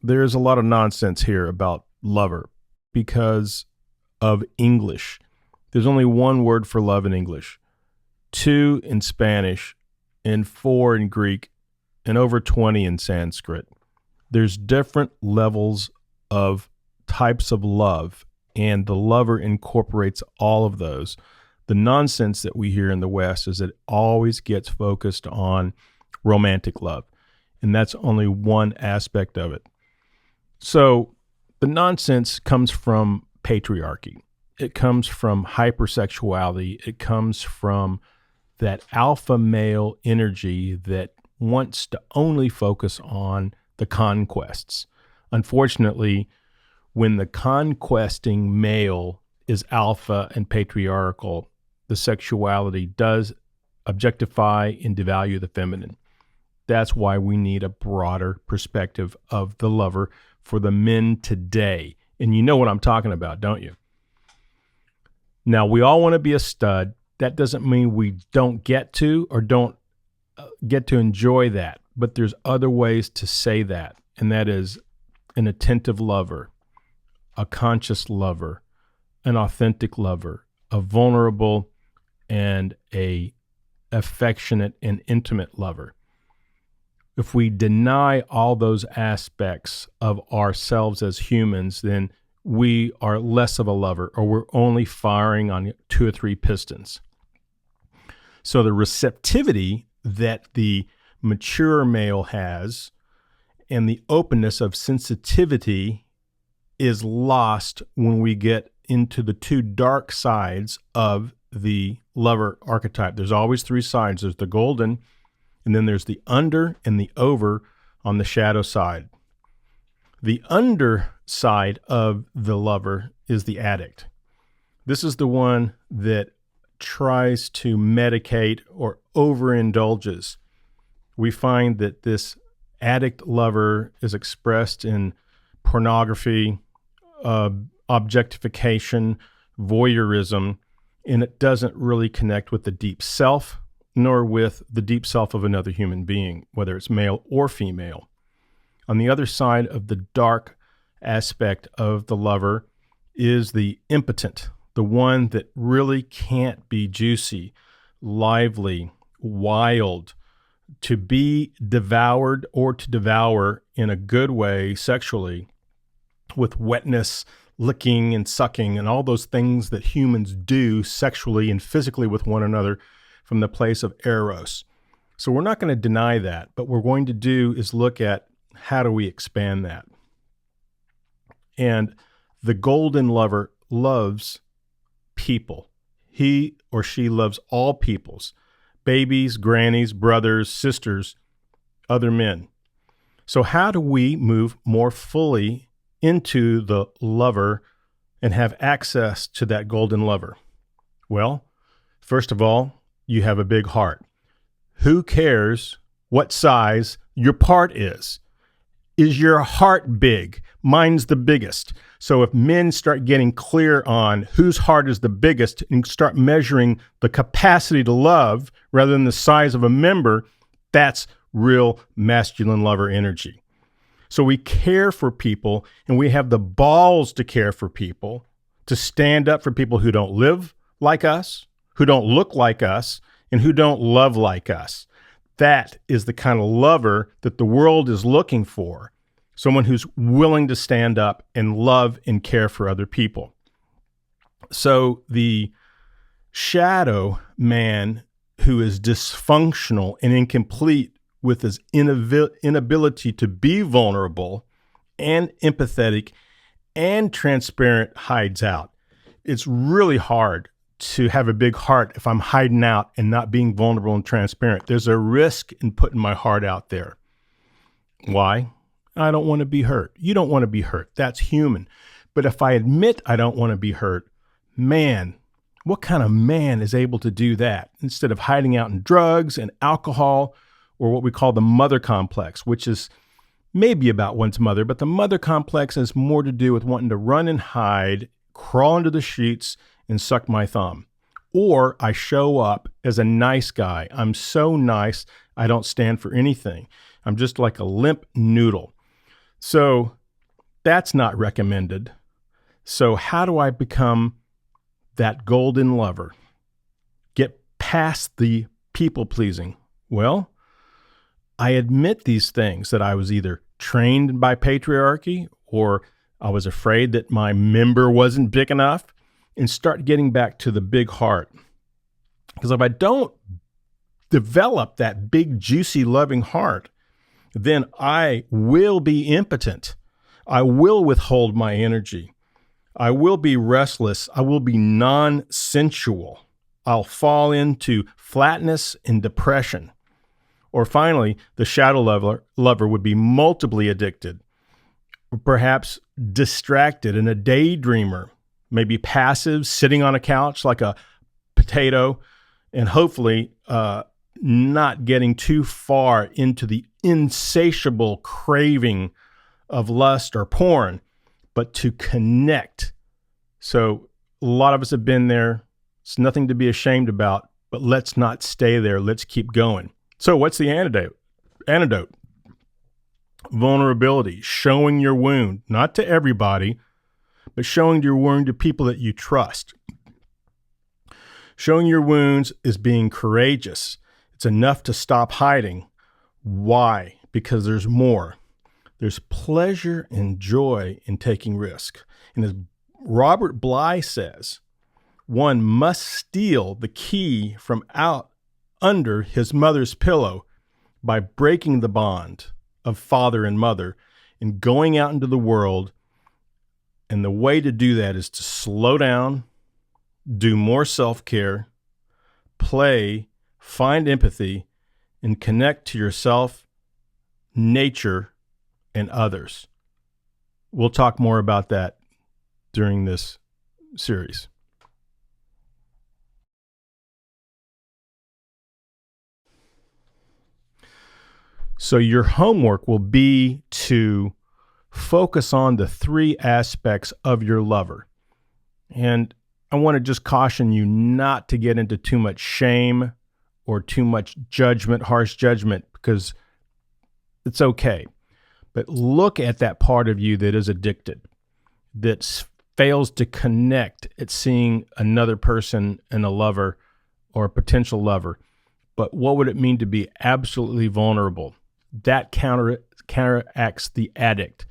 There's a lot of nonsense here about lover because of English. There's only one word for love in English, two in Spanish, and four in Greek, and over 20 in Sanskrit. There's different levels of types of love, and the lover incorporates all of those. The nonsense that we hear in the West is that it always gets focused on romantic love, and that's only one aspect of it. So the nonsense comes from patriarchy. It comes from hypersexuality. It comes from that alpha male energy that wants to only focus on the conquests. Unfortunately, when the conquesting male is alpha and patriarchal, the sexuality does objectify and devalue the feminine. That's why we need a broader perspective of the lover for the men today. And you know what I'm talking about, don't you? Now, we all want to be a stud. That doesn't mean we don't get to or don't get to enjoy that. But there's other ways to say that, and that is an attentive lover, a conscious lover, an authentic lover, a vulnerable and a affectionate and intimate lover. If we deny all those aspects of ourselves as humans, then we are less of a lover, or we're only firing on 2 or 3 pistons. So the receptivity that the mature male has and the openness of sensitivity is lost when we get into the 2 dark sides of the lover archetype. There's always 3 sides. There's the golden, and then there's the under and the over on the shadow side. The underside of the lover is the addict. This is the one that tries to medicate or overindulges. We find that this addict lover is expressed in pornography, objectification, voyeurism, and it doesn't really connect with the deep self, nor with the deep self of another human being, whether it's male or female. On the other side of the dark aspect of the lover is the impotent, the one that really can't be juicy, lively, wild, to be devoured or to devour in a good way sexually, with wetness, licking and sucking and all those things that humans do sexually and physically with one another from the place of eros. So we're not going to deny that, but what we're going to do is look at how do we expand that. And the golden lover loves people. He or she loves all peoples, babies, grannies, brothers, sisters, other men. So how do we move more fully into the lover and have access to that golden lover? Well, first of all, you have a big heart. Who cares what size your part is? Is your heart big? Mine's the biggest. So if men start getting clear on whose heart is the biggest and start measuring the capacity to love rather than the size of a member, that's real masculine lover energy. So we care for people, and we have the balls to care for people, to stand up for people who don't live like us, who don't look like us, and who don't love like us. That is the kind of lover that the world is looking for, someone who's willing to stand up and love and care for other people. So the shadow man who is dysfunctional and incomplete with his inability to be vulnerable and empathetic and transparent hides out. It's really hard to have a big heart if I'm hiding out and not being vulnerable and transparent. There's a risk in putting my heart out there. Why? I don't want to be hurt. You don't want to be hurt. That's human. But if I admit I don't want to be hurt, man, what kind of man is able to do that instead of hiding out in drugs and alcohol, or what we call the mother complex, which is maybe about one's mother, but the mother complex has more to do with wanting to run and hide, crawl into the sheets, and suck my thumb. Or I show up as a nice guy. I'm so nice, I don't stand for anything. I'm just like a limp noodle. So that's not recommended. So how do I become that golden lover? Get past the people pleasing. Well, I admit these things, that I was either trained by patriarchy or I was afraid that my member wasn't big enough, and start getting back to the big heart. Because if I don't develop that big, juicy, loving heart, then I will be impotent. I will withhold my energy. I will be restless. I will be non-sensual. I'll fall into flatness and depression. Or finally, the shadow lover would be multiply addicted, or perhaps distracted and a daydreamer, maybe passive, sitting on a couch like a potato, and hopefully not getting too far into the insatiable craving of lust or porn, but to connect. So a lot of us have been there. It's nothing to be ashamed about, but let's not stay there. Let's keep going. So what's the antidote? Vulnerability, showing your wound, not to everybody, but showing your wound to people that you trust. Showing your wounds is being courageous. It's enough to stop hiding. Why? Because there's more. There's pleasure and joy in taking risk. And as Robert Bly says, one must steal the key from out under his mother's pillow by breaking the bond of father and mother and going out into the world. And the way to do that is to slow down, do more self-care, play, find empathy, and connect to yourself, nature, and others. We'll talk more about that during this series. So your homework will be to focus on the three aspects of your lover. And I want to just caution you not to get into too much shame or too much judgment, harsh judgment, because it's okay. But look at that part of you that is addicted, that fails to connect at seeing another person and a lover or a potential lover. But what would it mean to be absolutely vulnerable? That counteracts the addict.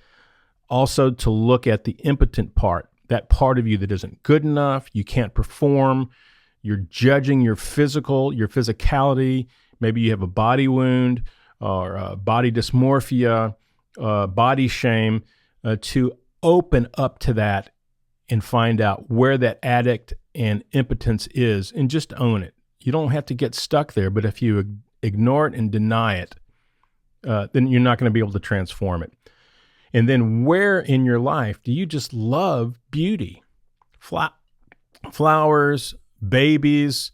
Also, to look at the impotent part, that part of you that isn't good enough, you can't perform, you're judging your physicality, maybe you have a body wound or body dysmorphia, body shame, to open up to that and find out where that addict and impotence is and just own it. You don't have to get stuck there, but if you ignore it and deny it, then you're not going to be able to transform it. And then where in your life do you just love beauty? Flowers, babies,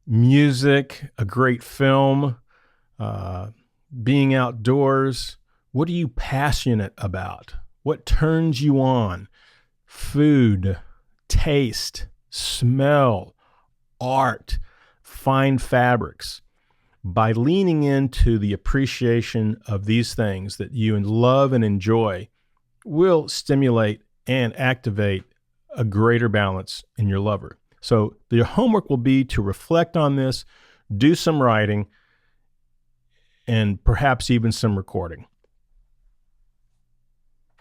music, a great film, being outdoors. What are you passionate about? What turns you on? Food, taste, smell, art, fine fabrics. By leaning into the appreciation of these things that you love and enjoy, will stimulate and activate a greater balance in your lover. So your homework will be to reflect on this, do some writing, and perhaps even some recording.